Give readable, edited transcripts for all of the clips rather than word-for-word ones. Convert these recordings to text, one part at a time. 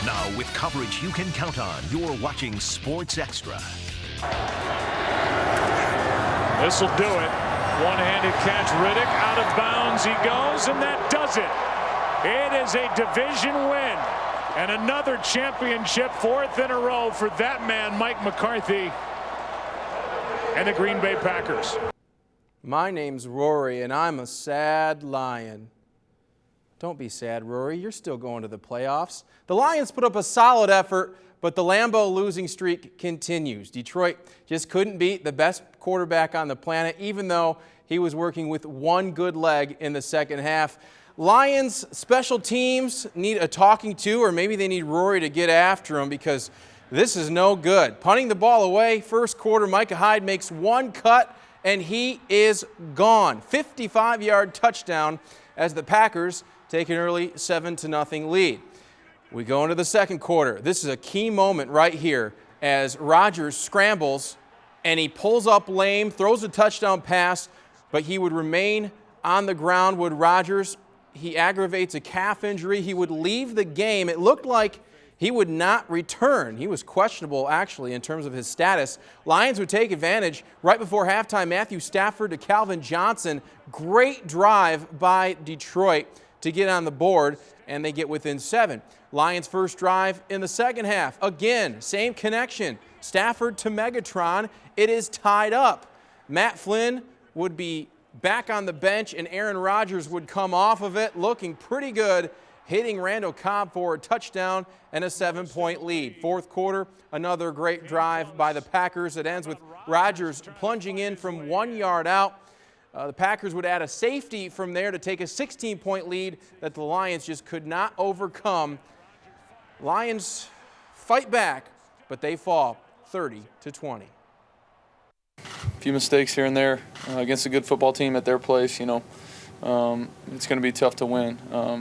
Now, with coverage you can count on, you're watching Sports Extra. This'll do it. One-handed catch. Riddick out of bounds. He goes, and that does it. It is a division win and another championship, fourth in a row for that man, Mike McCarthy, and the Green Bay Packers. My name's Roary, and I'm a sad Lion. Don't be sad, Roary. You're still going to the playoffs. The Lions put up a solid effort, but the Lambeau losing streak continues. Detroit just couldn't beat the best quarterback on the planet, even though he was working with one good leg in the second half. Lions special teams need a talking to, or maybe they need Roary to get after him, because this is no good. Punting the ball away, first quarter, Micah Hyde makes one cut, and he is gone. 55-yard touchdown as the Packers take an early 7-0 lead. We go into the second quarter. This is a key moment right here as Rodgers scrambles and he pulls up lame, throws a touchdown pass, but he would remain on the ground. Would Rodgers? He aggravates a calf injury. He would leave the game. It looked like he would not return. He was questionable, actually, in terms of his status. Lions would take advantage right before halftime. Matthew Stafford to Calvin Johnson. Great drive by Detroit to get on the board, and they get within 7. Lions' first drive in the second half. Again, same connection. Stafford to Megatron. It is tied up. Matt Flynn would be back on the bench, and Aaron Rodgers would come off of it, looking pretty good, hitting Randall Cobb for a touchdown and a 7-point lead. Fourth quarter, another great drive by the Packers. It ends with Rodgers plunging in from 1 yard out. The Packers would add a safety from there to take a 16-point lead that the Lions just could not overcome. Lions fight back, but they fall 30-20. A few mistakes here and there against a good football team at their place. It's going to be tough to win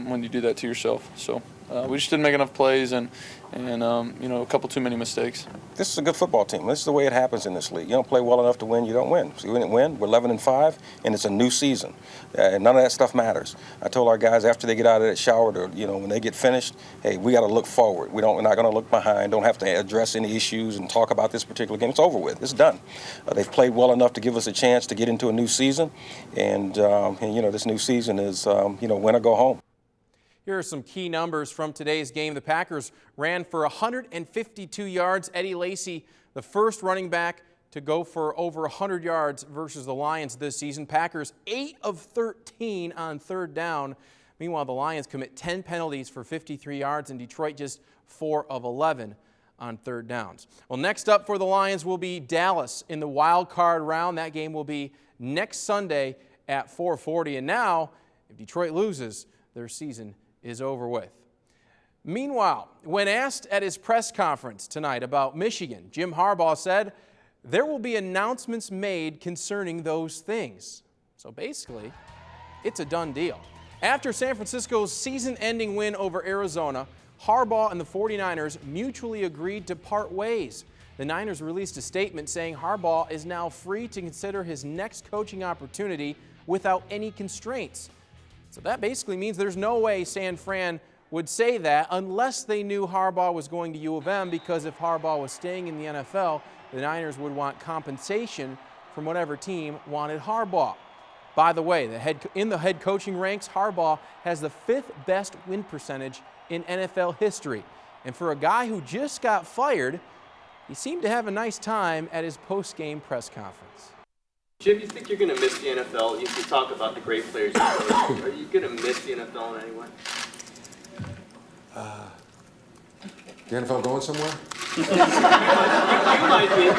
when you do that to yourself. So we just didn't make enough plays and a couple too many mistakes. This is a good football team. This is the way it happens in this league. You don't play well enough to win, you don't win. So you didn't win. We're 11-5, and it's a new season. And none of that stuff matters. I told our guys after they get out of that shower, when they get finished, hey, we got to look forward. We're not going to look behind. Don't have to address any issues and talk about this particular game. It's over with. It's done. They've played well enough to give us a chance to get into a new season. And this new season is, win or go home. Here are some key numbers from today's game. The Packers ran for 152 yards. Eddie Lacy, the first running back to go for over 100 yards versus the Lions this season. Packers 8 of 13 on third down. Meanwhile, the Lions commit 10 penalties for 53 yards, and Detroit just 4 of 11 on third downs. Well, next up for the Lions will be Dallas in the wild card round. That game will be next Sunday at 4:40. And now, if Detroit loses, their season is over with. Meanwhile, when asked at his press conference tonight about Michigan, Jim Harbaugh said there will be announcements made concerning those things. So basically, it's a done deal. After San Francisco's season-ending win over Arizona, Harbaugh and the 49ers mutually agreed to part ways. The Niners released a statement saying Harbaugh is now free to consider his next coaching opportunity without any constraints. So that basically means there's no way San Fran would say that unless they knew Harbaugh was going to U of M, because if Harbaugh was staying in the NFL, the Niners would want compensation from whatever team wanted Harbaugh. By the way, in the head coaching ranks, Harbaugh has the 5th best win percentage in NFL history. And for a guy who just got fired, he seemed to have a nice time at his post-game press conference. Jim, you think you're going to miss the NFL? You talk about the great players you coach. Are you going to miss the NFL in any way? The NFL going somewhere? You might be.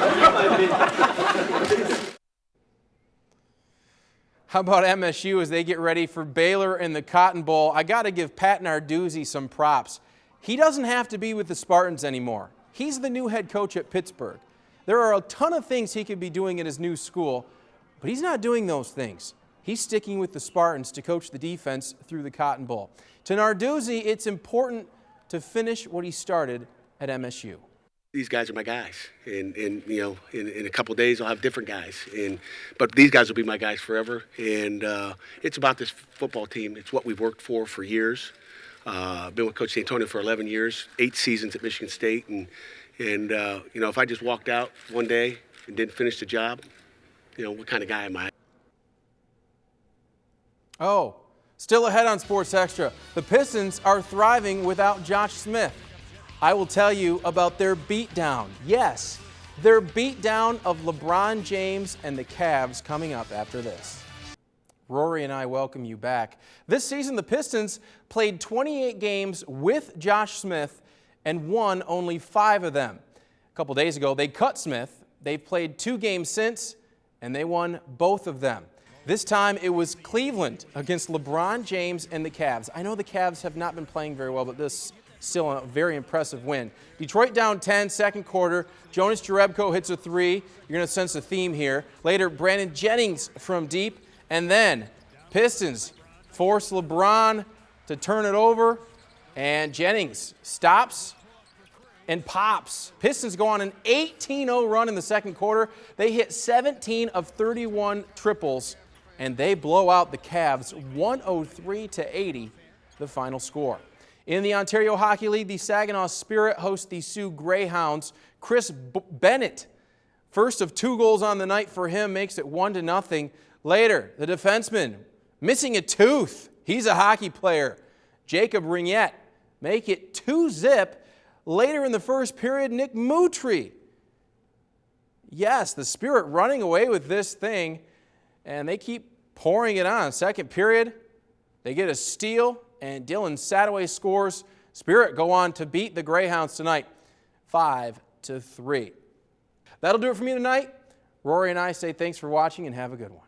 How about MSU as they get ready for Baylor in the Cotton Bowl? I got to give Pat Narduzzi some props. He doesn't have to be with the Spartans anymore. He's the new head coach at Pittsburgh. There are a ton of things he could be doing at his new school, but he's not doing those things. He's sticking with the Spartans to coach the defense through the Cotton Bowl. To Narduzzi, it's important to finish what he started at MSU. These guys are my guys, and in a couple of days I'll have different guys, but these guys will be my guys forever. And it's about this football team. It's what we've worked for years. Been with Coach D'Antonio for 11 years, 8 seasons at Michigan State, and you know, if I just walked out one day and didn't finish the job, you know, what kind of guy am I? Oh, still ahead on Sports Extra. The Pistons are thriving without Josh Smith. I will tell you about their beatdown. Yes, their beatdown of LeBron James and the Cavs coming up after this. Roary and I welcome you back. This season, the Pistons played 28 games with Josh Smith and won only 5 of them. A couple days ago, they cut Smith. They've played 2 games since, and they won both of them. This time, it was Cleveland against LeBron James and the Cavs. I know the Cavs have not been playing very well, but this is still a very impressive win. Detroit down 10, second quarter. Jonas Jerebko hits a 3. You're going to sense a theme here. Later, Brandon Jennings from deep. And then Pistons force LeBron to turn it over, and Jennings stops and pops. Pistons go on an 18-0 run in the second quarter. They hit 17 of 31 triples, and they blow out the Cavs 103-80, the final score. In the Ontario Hockey League, the Saginaw Spirit host the Sioux Greyhounds. Chris Bennett, first of 2 goals on the night for him, makes it 1-0. Later, the defenseman, missing a tooth. He's a hockey player. Jacob Ringette make it 2-0. Later in the first period, Nick Moutry. Yes, the Spirit running away with this thing, and they keep pouring it on. Second period, they get a steal, and Dylan Sadoway scores. Spirit go on to beat the Greyhounds tonight, 5-3. That'll do it for me tonight. Roary and I say thanks for watching and have a good one.